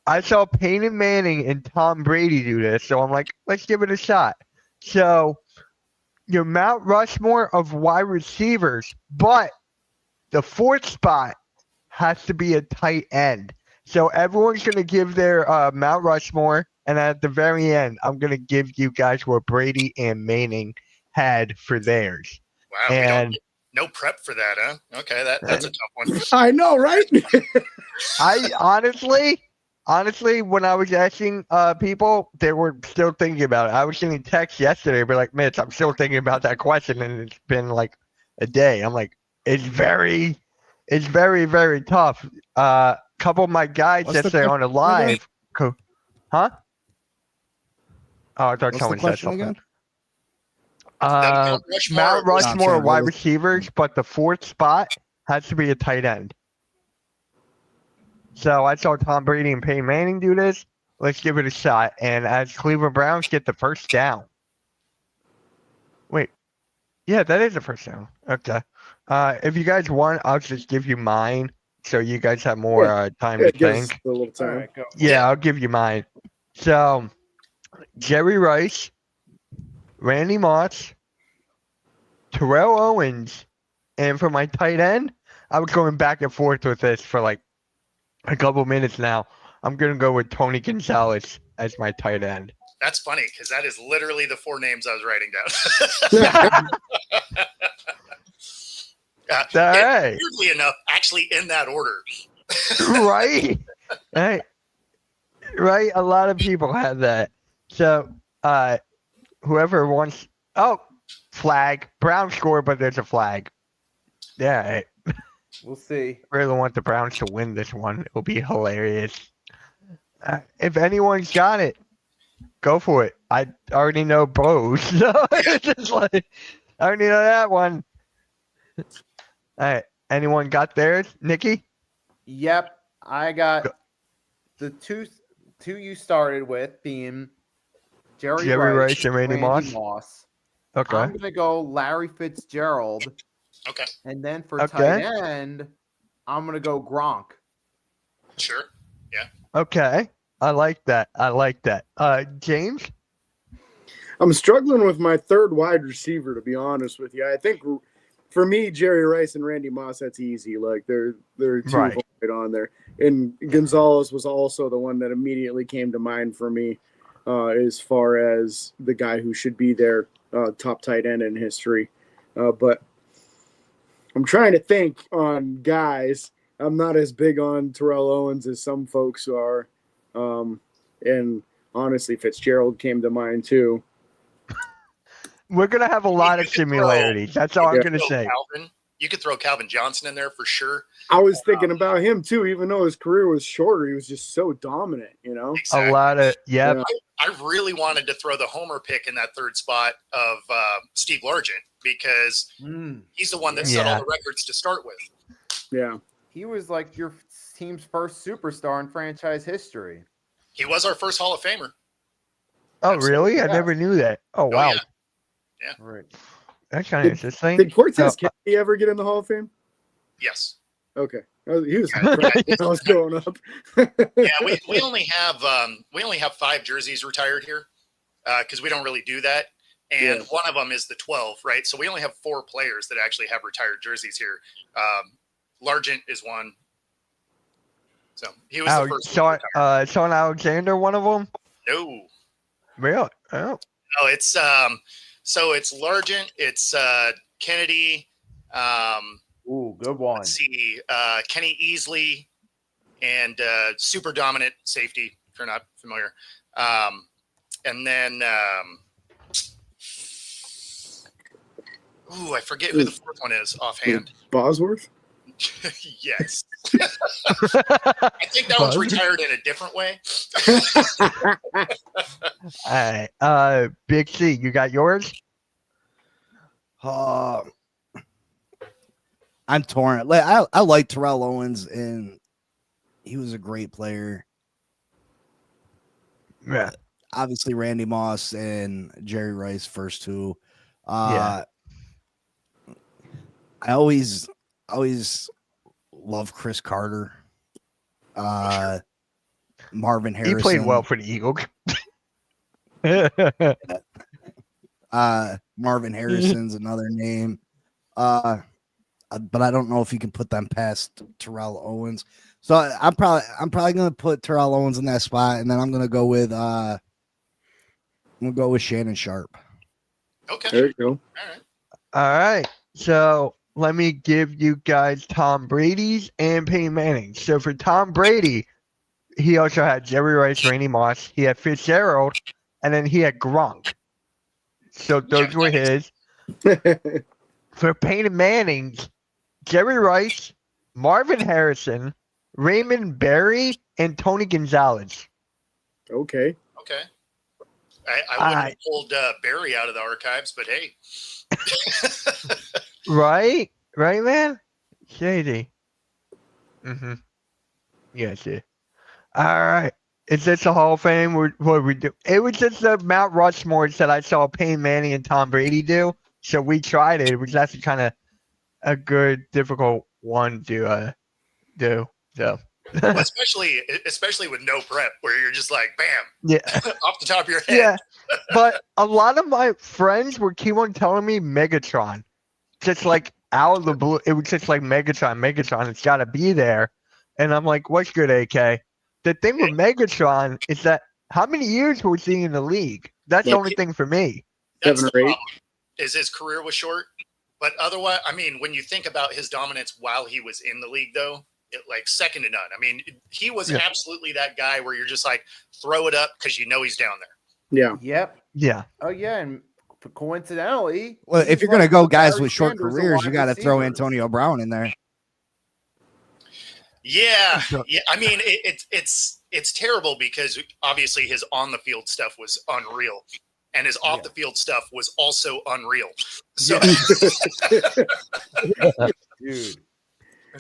I saw Peyton Manning and Tom Brady do this, so I'm like, let's give it a shot. So your Mount Rushmore of wide receivers, but the fourth spot has to be a tight end. So everyone's going to give their Mount Rushmore, and at the very end, I'm going to give you guys what Brady and Manning had for theirs. Wow, we don't And no prep for that, huh? Okay, that's a tough one. I know, right? I honestly, when I was asking people, they were still thinking about it. I was getting texts yesterday, but like, Mitch, I'm still thinking about that question, and it's been like a day. I'm like, it's very, very tough. Couple of my guys What's the yesterday on a question live, huh? Oh, I thought What's the someone said question something. again? Mount No, I'm Rushmore sorry, wide what was- receivers, but the fourth spot has to be a tight end. So I saw Tom Brady and Peyton Manning do this. Let's give it a shot. And as Cleveland Browns get the first down. Wait. Yeah, that is the first down. Okay. If you guys want, I'll just give you mine so you guys have more time to It gives us think. a little All time. right, go. Yeah, I'll give you mine. So Jerry Rice, Randy Moss, Terrell Owens, and for my tight end, I was going back and forth with this for like a couple minutes now. I'm gonna go with Tony Gonzalez as my tight end. That's funny because that is literally the 4 names I was writing down. Hey. Weirdly enough, actually in that order. Right? Right? A lot of people have that. So, whoever wants. Oh, flag. Brown score, but there's a flag. Yeah. We'll see. I really want the Browns to win this one. It'll be hilarious. If anyone's got it, go for it. I already know both. So it's just like, I already know that one. All right. Anyone got theirs? Nikki? Yep, I got the two you started with being Jerry Rice and Randy Moss. Okay. I'm gonna go Larry Fitzgerald, Okay, and then for Okay. tight end, I'm gonna go Gronk. sure. Okay. I like that. James? I'm struggling with my third wide receiver, to be honest with you. I think for me, Jerry Rice and Randy Moss, that's easy. Like they're two Right. right on there. And Gonzalez was also the one that immediately came to mind for me as far as the guy who should be their top tight end in history. But I'm trying to think on guys. I'm not as big on Terrell Owens as some folks are. And honestly, Fitzgerald came to mind too. We're going to have a lot of You could similarities. That's all I'm Yeah. going to say. You could throw Calvin Johnson in there for sure. I was thinking about him too, even though his career was shorter, he was just so dominant, you know? Exactly. A lot of, yep. Yeah. I really wanted to throw the homer pick in that third spot of Steve Largent because he's the one that set all the records to start with. Yeah. He was like your team's first superstar in franchise history. He was our first Hall of Famer. Oh, really? I never knew that. Oh, wow. Yeah. Right. That's kind of interesting. Did Cortez Kennedy ever get in the Hall of Fame? Yes. Okay. He was when I was growing up. Yeah, we only have 5 jerseys retired here because we don't really do that. And one of them is the 12, right? So we only have 4 players that actually have retired jerseys here. Largent is one. So he was the first. Sean Alexander, one of them? No. Really? Oh. No, it's so it's Largent, it's Kennedy. Ooh, good one. Let's see, Kenny Easley, and super dominant safety, if you're not familiar. And then, I forget who the fourth one is offhand. Bosworth? Yes. I think that one's retired in a different way. All right. Big C, you got yours? I'm torn. I like Terrell Owens, and he was a great player. Yeah. Obviously, Randy Moss and Jerry Rice, first two. Yeah. I always love Chris Carter. Marvin He Harrison. played well for the Eagles. Marvin Harrison's another name. But I don't know if you can put them past Terrell Owens. So I'm probably gonna put Terrell Owens in that spot, and then I'm gonna go with Shannon Sharp. Okay. There you go. All right. All right. So let me give you guys Tom Brady's and Peyton Manning's. So for Tom Brady, he also had Jerry Rice, Randy Moss. He had Fitzgerald, and then he had Gronk. So those Yeah, were that his. For Peyton Manning's, Jerry Rice, Marvin Harrison, Raymond Berry, and Tony Gonzalez. Okay. Okay. I wouldn't have pulled Barry out of the archives, but hey. Right, man. Shady. Yes. Yeah. All right. Is this a Hall of Fame? What we do? It was just the Mount Rushmore that I saw Peyton Manning and Tom Brady do. So we tried it. It was actually kind of a good, difficult one to do. So. Well, especially with no prep, where you're just like, bam, Yeah. off the top of your head. Yeah. But a lot of my friends were keep on telling me Megatron. Just like out of the blue. It was just like Megatron. It's got to be there. And I'm like, what's good, AK? The thing with Megatron is that how many years was he in the league? That's the only thing for me. That's 7 the or 8. problem, is his career was short. But otherwise, I mean, when you think about his dominance while he was in the league, though, like second to none. I mean, he was absolutely that guy where you're just like, throw it up because you know he's down there. Yeah. Yep. Yeah. Oh yeah, and coincidentally, Well, if he's you're gonna like go guys Barry with short Sanders, a careers, wide you got to throw receiver. Antonio Brown in there. Yeah. I mean, it's terrible because obviously his on the field stuff was unreal, and his off the field stuff was also unreal. So, dude.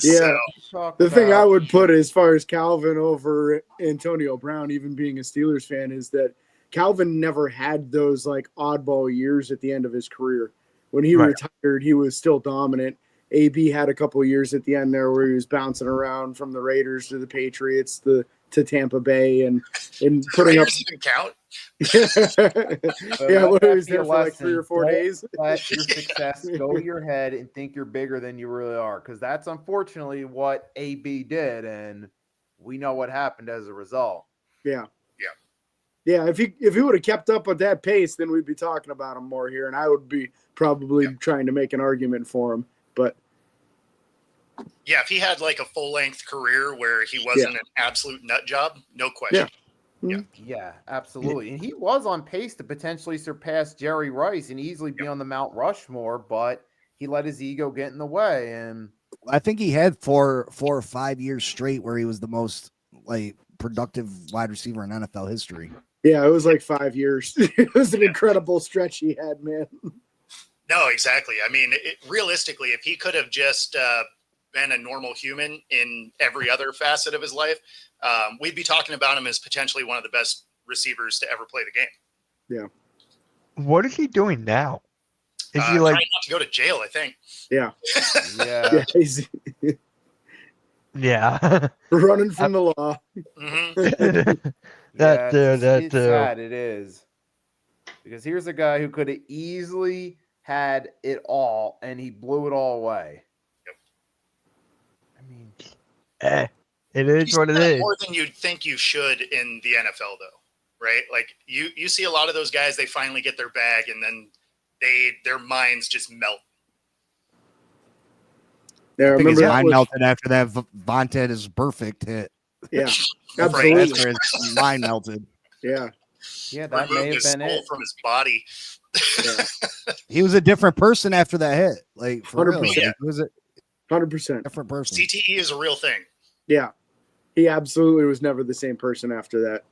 Yeah. Talk The thing I about- would put as far as Calvin over Antonio Brown, even being a Steelers fan, is that Calvin never had those like oddball years at the end of his career. When he retired, he was still dominant. AB had a couple of years at the end there where he was bouncing around from the Raiders to the Patriots to Tampa Bay and putting up. Raiders even count. Yeah, what, that he was be a there for like 3 or 4 lesson. days. Don't let your success go to your head and think you're bigger than you really are, because that's unfortunately what AB did, and we know what happened as a result. Yeah. If he would have kept up with that pace, then we'd be talking about him more here, and I would be probably trying to make an argument for him. But yeah, if he had like a full length career where he wasn't an absolute nut job, no question. Yeah, absolutely. And he was on pace to potentially surpass Jerry Rice and easily be on the Mount Rushmore, but he let his ego get in the way. And I think he had 4 or 5 years straight where he was the most like productive wide receiver in NFL history. yeah, it was like 5 years. It was an incredible stretch he had, man. No, exactly. I mean, realistically, if he could have just been a normal human in every other facet of his life, we'd be talking about him as potentially one of the best receivers to ever play the game. Yeah. What is he doing now? Is he like trying not to go to jail? I think. Yeah. yeah, He's yeah. running from the law. Mm-hmm. That it's sad. It is, because here's a guy who could have easily had it all, and he blew it all away. Yep. I mean, it is He's what it done is. more than you'd think you should in the NFL, though, right? Like you see a lot of those guys, they finally get their bag, and then their minds just melt. Yeah, I think his remember that mind was, melted after that Vontae is perfect hit. yeah, That's absolutely. where his mind melted. Yeah. yeah, that may Remove have his been soul it. from his body. Yeah. He was a different person after that hit. Like for real, 100%. like, he was a 100%. different person. CTE is a real thing. Yeah. He absolutely was never the same person after that.